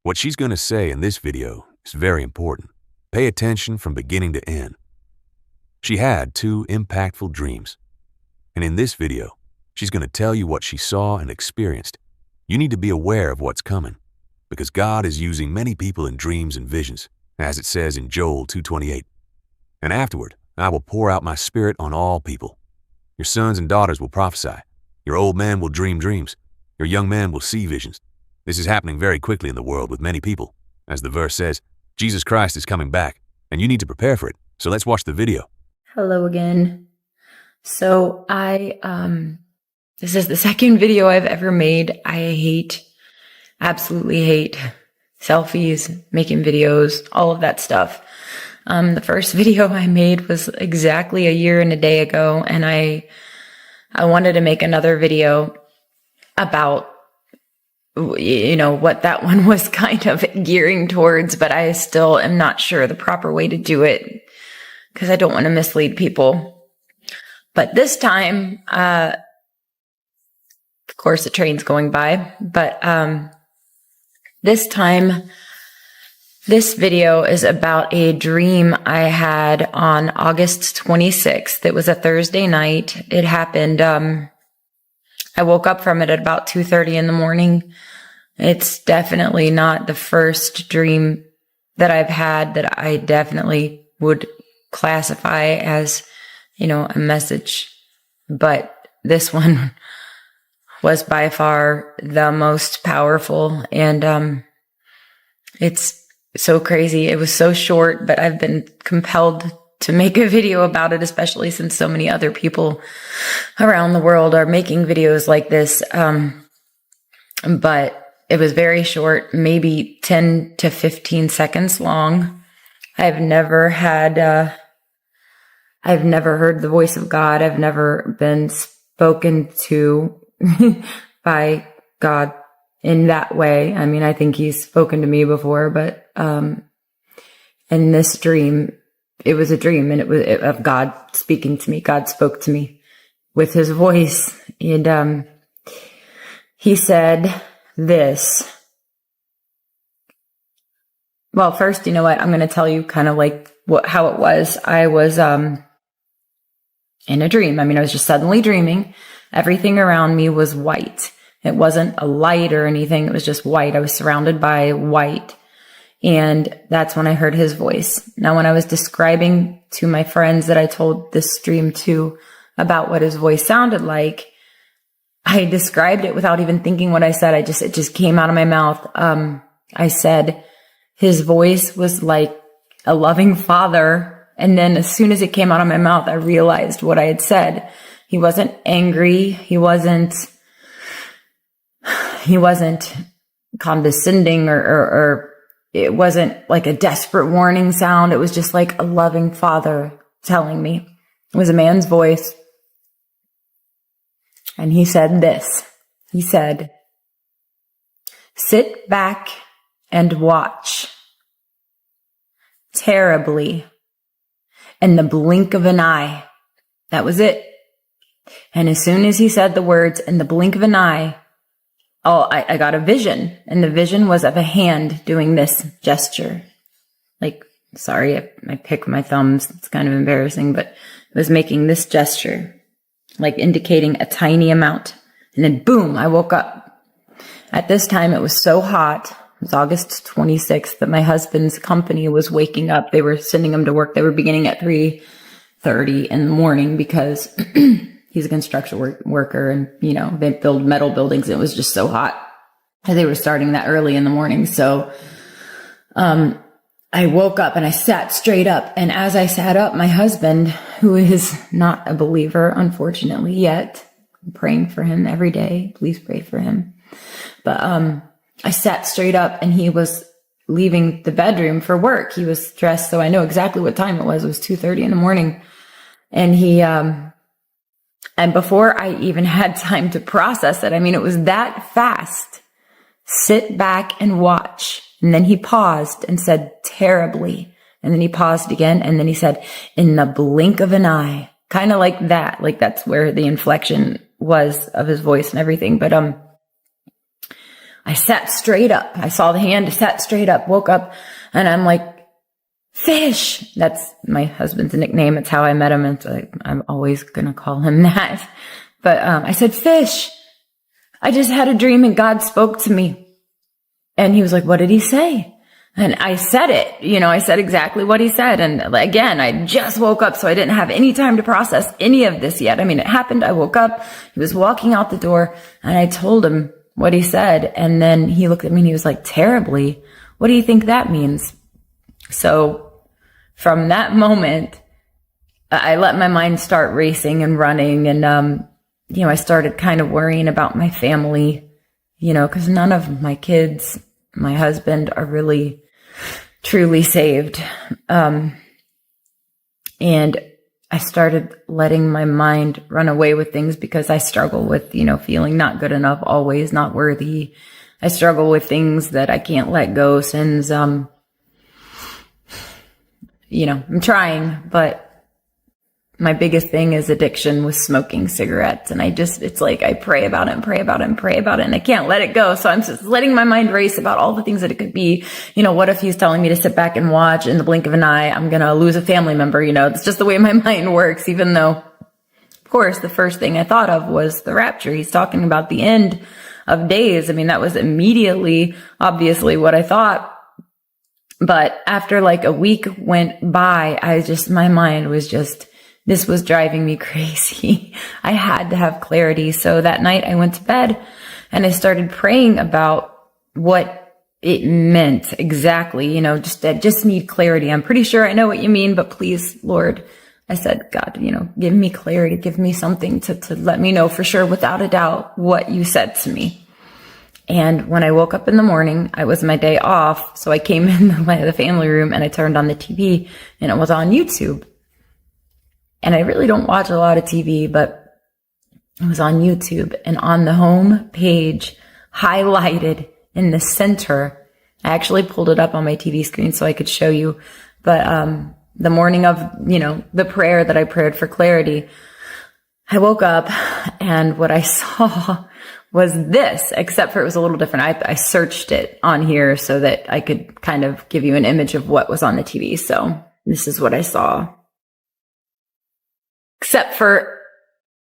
What she's going to say in this video is very important. Pay attention from beginning to end. She had 2 impactful dreams. And in this video, she's going to tell you what she saw and experienced. You need to be aware of what's coming, because God is using many people in dreams and visions, as it says in Joel 2:28. And afterward, I will pour out my spirit on all people. Your sons and daughters will prophesy. Your old man will dream dreams. Your young man will see visions. This is happening very quickly in the world with many people. As the verse says, Jesus Christ is coming back, and you need to prepare for it. So let's watch the video. Hello again. So this is the second video I've ever made. I absolutely hate selfies, making videos, all of that stuff. The first video I made was exactly a year and a day ago, and I wanted to make another video about, what that one was kind of gearing towards, but I still am not sure the proper way to do it because I don't want to mislead people. But this time, of course, the train's going by, but this time, this video is about a dream I had on August 26th. It was a Thursday night. It happened, I woke up from it at about 2:30 in the morning. It's definitely not the first dream that I've had that I definitely would classify as, a message. But this one was by far the most powerful. And it's so crazy. It was so short, but I've been compelled to make a video about it, especially since so many other people around the world are making videos like this. But it was very short, maybe 10 to 15 seconds long. I've never heard the voice of God. I've never been spoken to by God in that way. I mean, I think he's spoken to me before, but in this dream, it was a dream, and it was of God speaking to me. God spoke to me with his voice, and he said this. Well, first, you know what? I'm going to tell you kind of like how it was. I was in a dream. I mean, I was just suddenly dreaming. Everything around me was white. It wasn't a light or anything. It was just white. I was surrounded by white. And that's when I heard his voice. Now, when I was describing to my friends that I told this dream to about what his voice sounded like, I described it without even thinking what I said. It just came out of my mouth. I said his voice was like a loving father. And then as soon as it came out of my mouth, I realized what I had said. He wasn't angry. He wasn't condescending or it wasn't like a desperate warning sound. It was just like a loving father telling me. It was a man's voice. And he said this. He said, "Sit back and watch terribly in the blink of an eye." That was it. And as soon as he said the words, "in the blink of an eye," I got a vision, and the vision was of a hand doing this gesture. Like, sorry, I pick my thumbs. It's kind of embarrassing, but it was making this gesture, like indicating a tiny amount. And then boom, I woke up. At this time, it was so hot. It was August 26th that my husband's company was waking up. They were sending him to work. They were beginning at 3:30 in the morning because he's a construction worker, and, they build metal buildings. It was just so hot. They were starting that early in the morning. So, I woke up and I sat straight up. And as I sat up, my husband, who is not a believer, unfortunately, yet, I'm praying for him every day. Please pray for him. But, I sat straight up, and he was leaving the bedroom for work. He was dressed, so I know exactly what time it was. It was 2:30 in the morning. And and before I even had time to process it, I mean, it was that fast. Sit back and watch. And then he paused and said, "terribly." And then he paused again. And then he said, "in the blink of an eye." Kind of like that. Like that's where the inflection was of his voice and everything. But, I sat straight up. I saw the hand, sat straight up, woke up, and I'm like, Fish. That's my husband's nickname. It's how I met him. It's like, I'm always going to call him that. But I said, Fish, I just had a dream and God spoke to me. And he was like, what did he say? And I said it, I said exactly what he said. And again, I just woke up, so I didn't have any time to process any of this yet. I mean, it happened. I woke up, he was walking out the door, and I told him what he said. And then he looked at me and he was like, terribly. What do you think that means? So from that moment, I let my mind start racing and running. And, I started kind of worrying about my family, because none of my kids, my husband are really truly saved. And I started letting my mind run away with things because I struggle with, feeling not good enough, always not worthy. I struggle with things that I can't let go, sins. I'm trying, but my biggest thing is addiction with smoking cigarettes. And it's like I pray about it and pray about it and pray about it, and I can't let it go. So I'm just letting my mind race about all the things that it could be. What if he's telling me to sit back and watch, in the blink of an eye, I'm going to lose a family member? It's just the way my mind works, even though, of course, the first thing I thought of was the rapture. He's talking about the end of days. I mean, that was immediately, obviously, what I thought. But after like a week went by, my mind was this was driving me crazy. I had to have clarity. So that night I went to bed and I started praying about what it meant exactly, just need clarity. I'm pretty sure I know what you mean, but please, Lord, I said, God, give me clarity, give me something to let me know for sure, without a doubt, what you said to me. And when I woke up in the morning, it was my day off. So I came in the family room and I turned on the TV and it was on YouTube. And I really don't watch a lot of TV, but it was on YouTube, and on the home page, highlighted in the center, I actually pulled it up on my TV screen so I could show you. But, the morning of, the prayer that I prayed for clarity, I woke up and what I saw was this, except for it was a little different. I searched it on here so that I could kind of give you an image of what was on the TV. So this is what I saw. Except for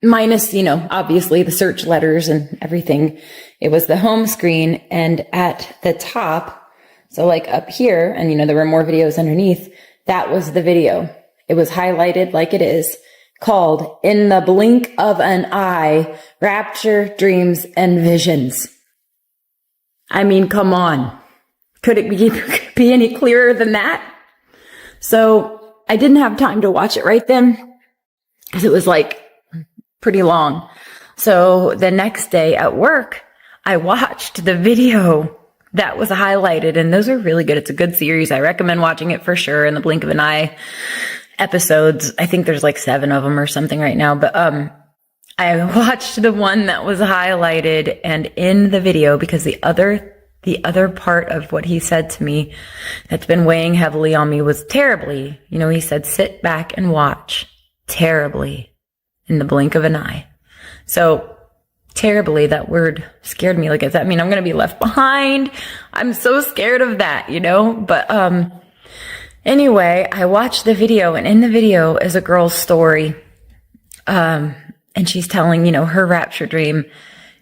minus, obviously the search letters and everything. It was the home screen, and at the top, so like up here, and there were more videos underneath, that was the video. It was highlighted like it is, called In the Blink of an Eye, Rapture, Dreams, and Visions. I mean, come on. Could it be any clearer than that? So I didn't have time to watch it right then, because it was like pretty long. So the next day at work, I watched the video that was highlighted, and those are really good. It's a good series. I recommend watching it for sure. In the Blink of an Eye episodes. I think there's like 7 of them or something right now. But I watched the one that was highlighted, and in the video, because the other part of what he said to me that's been weighing heavily on me was terribly. He said, sit back and watch. Terribly, in the blink of an eye. So terribly, that word scared me. Like, does that mean I'm going to be left behind? I'm so scared of that, But anyway, I watched the video, and in the video is a girl's story. And she's telling, her rapture dream.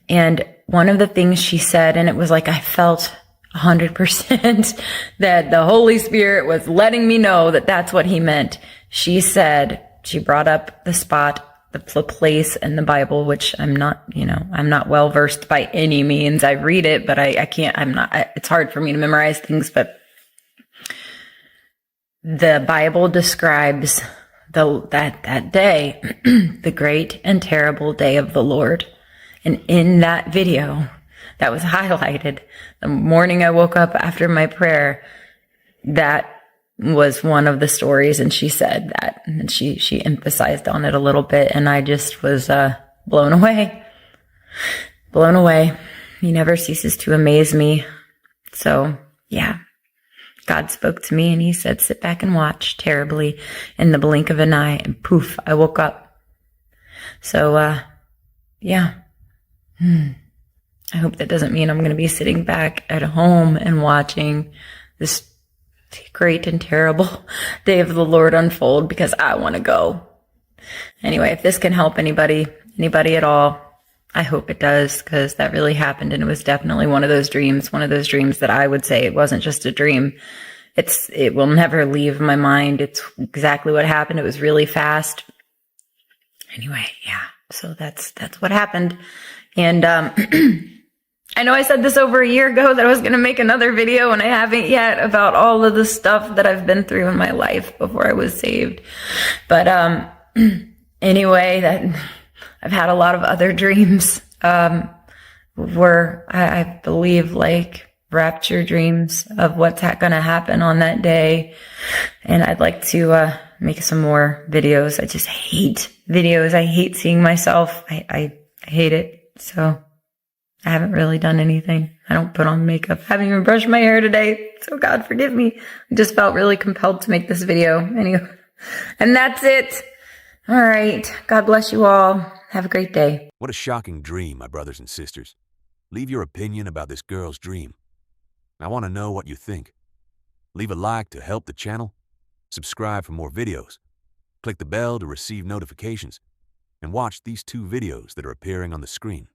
And one of the things she said, and it was like I felt 100% that the Holy Spirit was letting me know that that's what he meant. She brought up the spot, the place in the Bible, which I'm not well versed by any means. I read it, but I can't, it's hard for me to memorize things, but the Bible describes that day, the great and terrible day of the Lord. And in that video that was highlighted, the morning I woke up after my prayer, that was one of the stories, and she said that, and she emphasized on it a little bit, and I just was blown away. He never ceases to amaze me. So yeah, God spoke to me and he said, sit back and watch. Terribly, in the blink of an eye, and poof, I woke up. So yeah. I hope that doesn't mean I'm going to be sitting back at home and watching this great and terrible day of the Lord unfold, because I want to go. Anyway, if this can help anybody at all, I hope it does, because that really happened, and it was definitely one of those dreams that I would say it wasn't just a dream. It will never leave my mind. It's exactly what happened. It was really fast. Anyway, yeah. So that's what happened. And I know I said this over a year ago that I was going to make another video, and I haven't yet, about all of the stuff that I've been through in my life before I was saved. But anyway, that I've had a lot of other dreams, where I believe like rapture dreams of what's going to happen on that day. And I'd like to make some more videos. I just hate videos. I hate seeing myself. I hate it. So I haven't really done anything. I don't put on makeup. I haven't even brushed my hair today. So God forgive me. I just felt really compelled to make this video. Anyway, and that's it. All right. God bless you all. Have a great day. What a shocking dream, my brothers and sisters. Leave your opinion about this girl's dream. I want to know what you think. Leave a like to help the channel. Subscribe for more videos. Click the bell to receive notifications. And watch these 2 videos that are appearing on the screen.